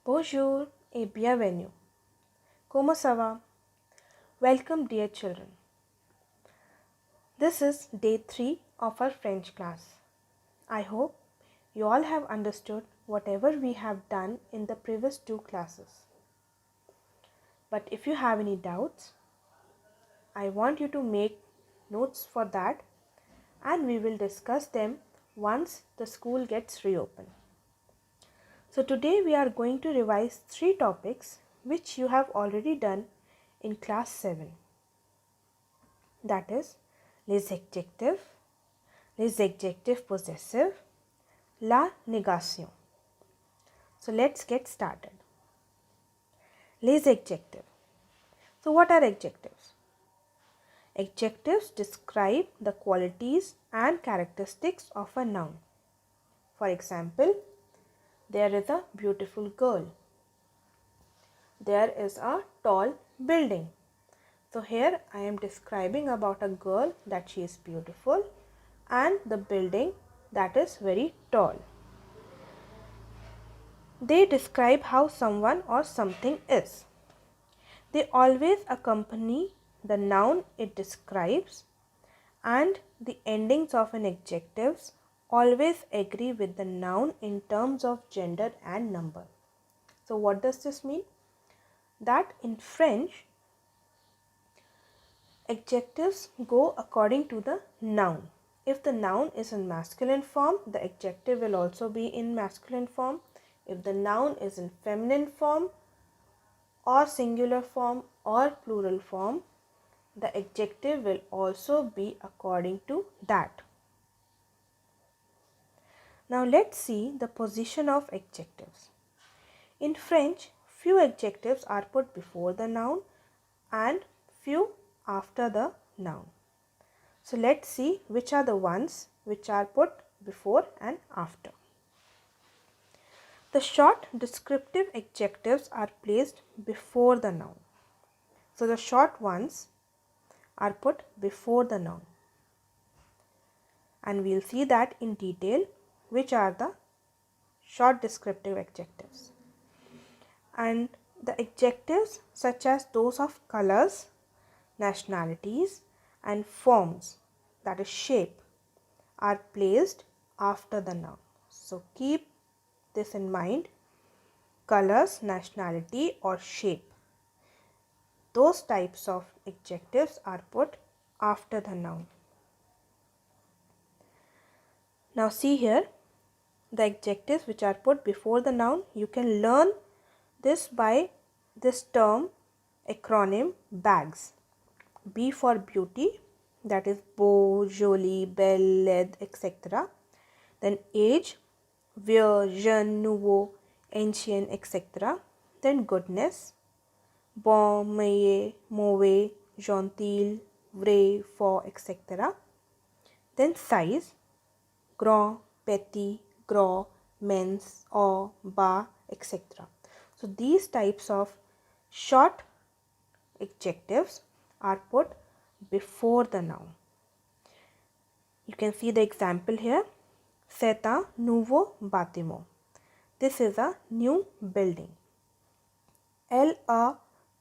Bonjour et bienvenue. Comment ça va? Welcome, dear children. This is day 3 of our French class. I hope you all have understood whatever we have done in the previous 2 classes. But if you have any doubts, I want you to make notes for that and we will discuss them once the school gets reopened. So today we are going to revise 3 topics which you have already done in class 7. That is les adjectives possessive, la négation. So let's get started. Les adjectives. So what are adjectives? Adjectives describe the qualities and characteristics of a noun. For example, there is a beautiful girl. There is a tall building. So here I am describing about a girl that she is beautiful and the building that is very tall. They describe how someone or something is. They always accompany the noun it describes, and the endings of an adjectives always agree with the noun in terms of gender and number. So what does this mean? That in French, adjectives go according to the noun. If the noun is in masculine form, the adjective will also be in masculine form. If the noun is in feminine form or singular form or plural form, the adjective will also be according to that. Now let's see the position of adjectives. In French, few adjectives are put before the noun and few after the noun. So let's see which are the ones which are put before and after. The short descriptive adjectives are placed before the noun. So the short ones are put before the noun. And we'll see that in detail which are the short descriptive adjectives. And the adjectives such as those of colors, nationalities and forms, that is shape, are placed after the noun. So keep this in mind: colors, nationality or shape. Those types of adjectives are put after the noun. Now see here the adjectives which are put before the noun. You can learn this by this term acronym BAGS. B for beauty, that is beau, jolie, belle, laide, etc. Then age, vieux, jeune, nouveau, ancient, etc. Then goodness, bon, meilleur, mauvais, gentil, vrai, faux, etc. Then size, grand, petit, gros, mince, or bas, etc. So these types of short adjectives are put before the noun. You can see the example here. C'est un nouveau bâtiment. This is a new building. Elle a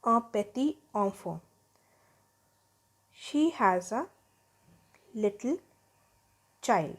un petit enfant. She has a little child.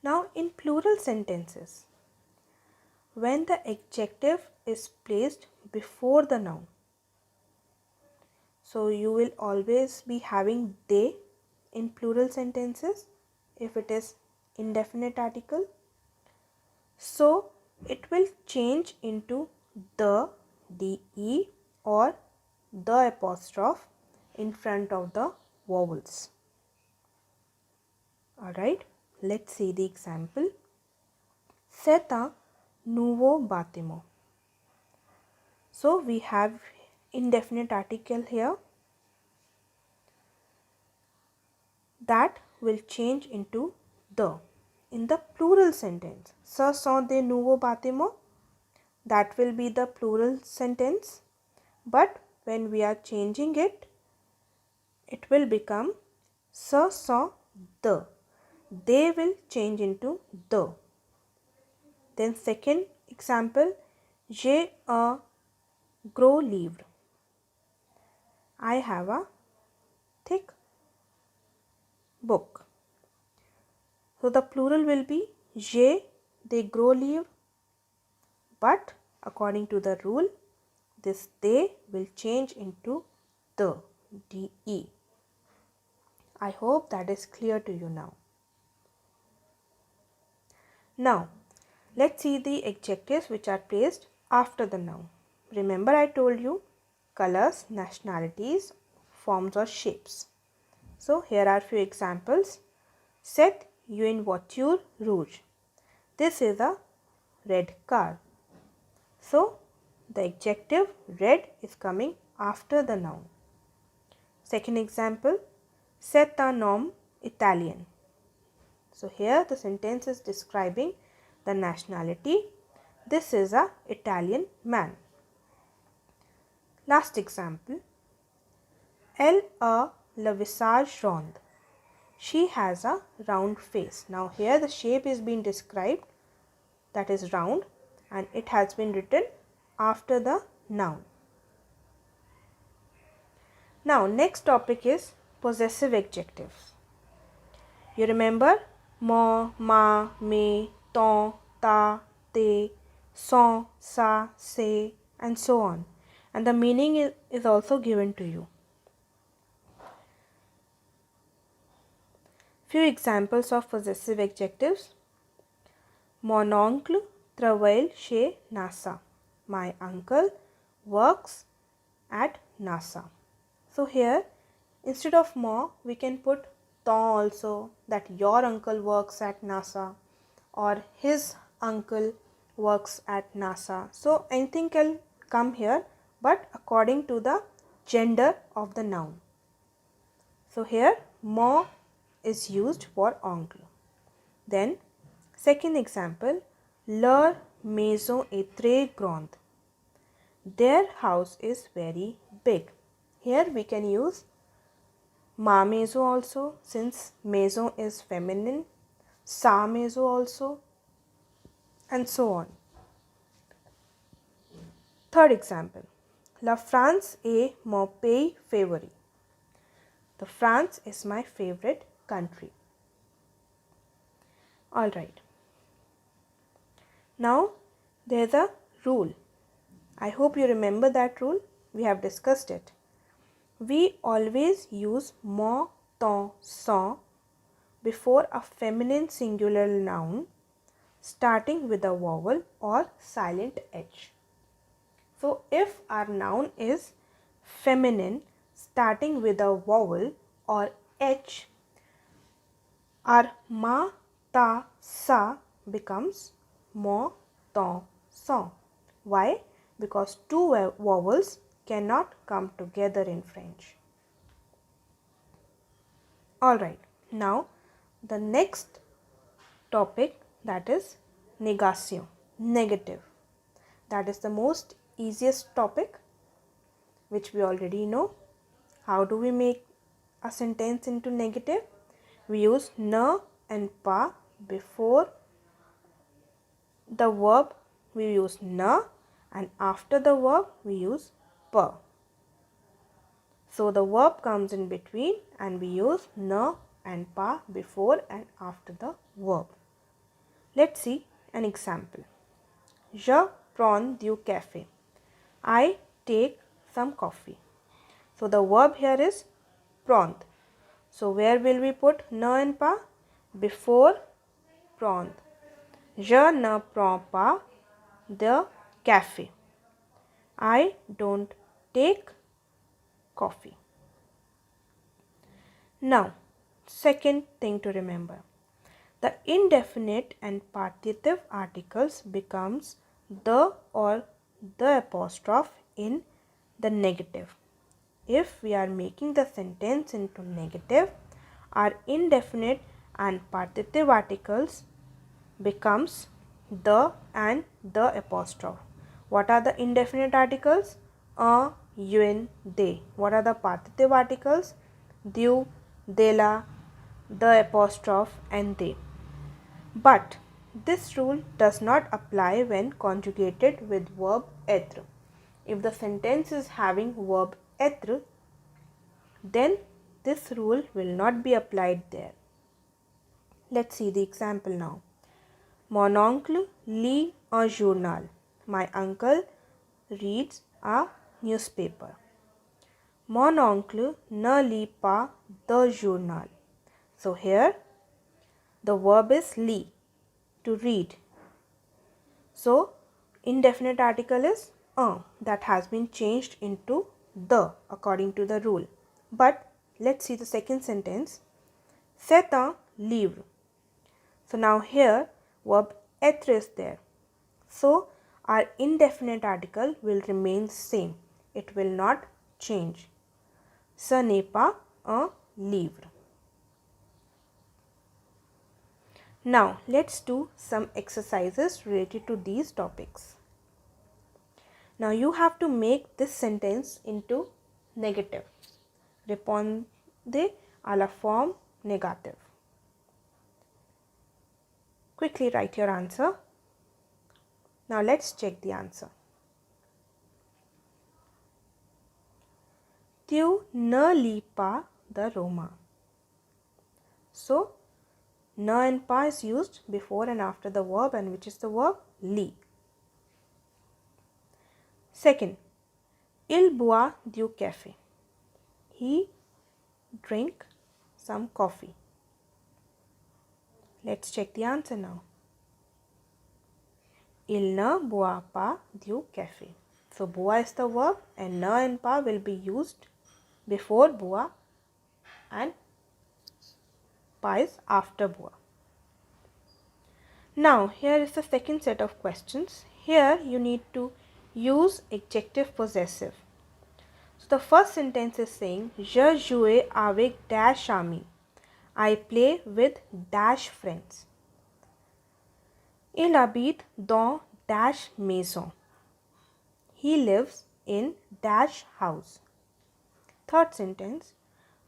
Now in plural sentences, when the adjective is placed before the noun, so you will always be having they in plural sentences if it is indefinite article. So it will change into the, de, or the apostrophe in front of the vowels. Alright, let's see the example. C'est un nouveau bâtiment. So we have indefinite article here that will change into the in the plural sentence. Ce sont des nouveaux bâtiments. That will be the plural sentence, but when we are changing it, it will become ce sont de. They will change into the. Then second example, j'ai un gros livre. I have a thick book. So the plural will be j'ai des gros livres, but according to the rule, this they will change into the, de. I hope that is clear to you now. Now, let's see the adjectives which are placed after the noun. Remember I told you colors, nationalities, forms or shapes. So here are few examples. Cette une voiture rouge. This is a red car. So the adjective red is coming after the noun. Second example, c'est un homme italien. So here the sentence is describing the nationality. This is a Italian man. Last example, elle a le visage rond. She has a round face. Now here the shape is being described, that is round, and it has been written after the noun. Now next topic is possessive adjectives. You remember mon, ma, me, ton, ta, te, son, sa, se, and so on. And the meaning is also given to you. Few examples of possessive adjectives. Mon oncle travaille chez NASA. My uncle works at NASA. So here instead of mon we can put ton also, that your uncle works at NASA or his uncle works at NASA. So anything can come here, but according to the gender of the noun. So here mon is used for oncle. Then second example, leur maison est très grande. Their house is very big. Here we can use ma maison also, since maison is feminine, sa maison also, and so on. Third example, la France est mon pays favori. The France is my favorite country. Alright. Now there is a rule. I hope you remember that rule. We have discussed it. We always use mon, ton, son before a feminine singular noun starting with a vowel or silent H. So if our noun is feminine starting with a vowel or H, our ma, ta, sa becomes mon, ton, son. Why? Because two vowels cannot come together in French. Alright, now the next topic, that is négation, negative. That is the most easiest topic which we already know. How do we make a sentence into negative? We use ne and pas before the verb. We use ne, and after the verb we use pa. So the verb comes in between and we use ne and pa before and after the verb. Let's see an example. Je prends du café. I take some coffee. So the verb here is prendre. So where will we put ne and pas? Before prendre. Je ne prends pas de café. I don't take coffee. Now, second thing to remember. The indefinite and partitive articles becomes the or the apostrophe in the negative. If we are making the sentence into negative, our indefinite and partitive articles becomes the and the apostrophe. What are the indefinite articles? A, un, they. What are the partitive articles? Du, de la, the apostrophe and they. But This rule does not apply when conjugated with verb être. If the sentence is having verb être, then this rule will not be applied there. Let's see the example now. Mon oncle lit un journal. My uncle reads a newspaper. Mon oncle ne lit pas de journal. So here the verb is lit, to read. So indefinite article is un, that has been changed into the according to the rule. But let's see the second sentence. C'est un livre. So now here verb être is there. So our indefinite article will remain same. It will not change. Ce n'est pas un livre. Now let's do some exercises related to these topics. Now you have to make this sentence into negative. Répondez à la forme négative. Quickly write your answer. Now let's check the answer. Tu ne lis pas the roman. So ne and pas is used before and after the verb, and which is the verb lit. Second, il boit du café. He drink some coffee. Let's check the answer now. Il ne boit pas du café. So boit is the verb and ne and pas will be used before boit and pas is after boit. Now here is the second set of questions. Here you need to use adjective possessive. So the first sentence is saying Je joue avec dash amis. I play with dash friends. Il habite dans dash maison. He lives in dash house. Third sentence,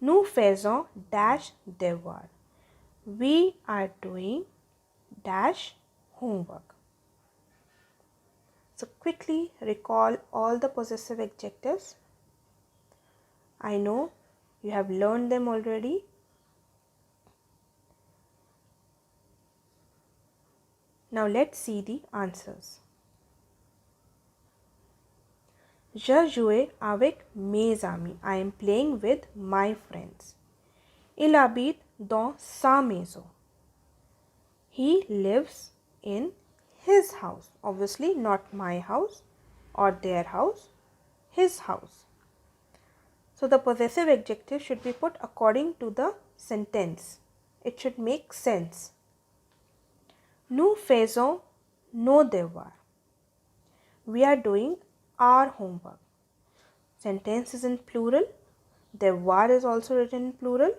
nous faisons dash devoir. We are doing dash homework. So quickly recall all the possessive adjectives. I know you have learned them already. Now let's see the answers. Je joue avec mes amis. I am playing with my friends. Il habite dans sa maison. He lives in his house. Obviously not my house or their house, his house. So the possessive adjective should be put according to the sentence. It should make sense. Nous faisons nos devoirs. We are doing our homework. Sentence is in plural. Devoir is also written in plural.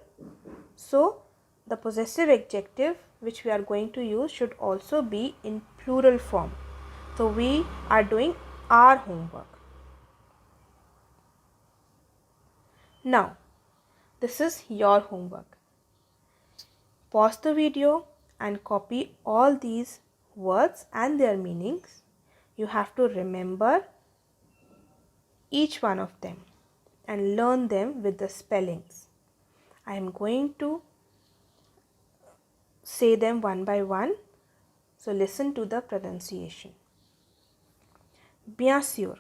So the possessive adjective which we are going to use should also be in plural form. So we are doing our homework. Now this is your homework. Pause the video and copy all these words and their meanings. You have to remember each one of them and learn them with the spellings. I am going to say them one by one. So listen to the pronunciation. Bien sûr,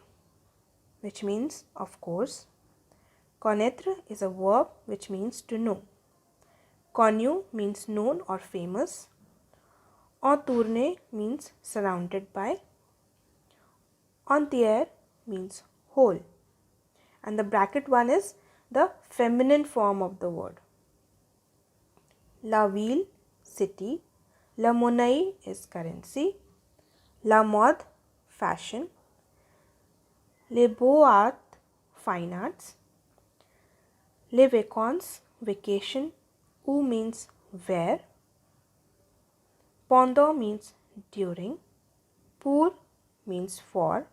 which means of course. Connaître is a verb which means to know. Connu means known or famous. Entouré means surrounded by. Entière means whole. And the bracket one is the feminine form of the word. La ville, city. La monnaie is currency. La mode, fashion. Les beaux-arts, fine arts. Les vacances, vacation. Où means where. Pendant means during. Pour means for.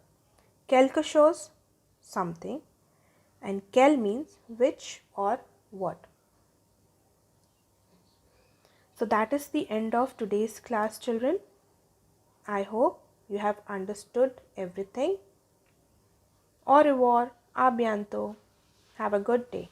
Quelque chose, something. And quel means which or what. So that is the end of today's class, children. I hope you have understood everything. Au revoir, a bientôt. Have a good day.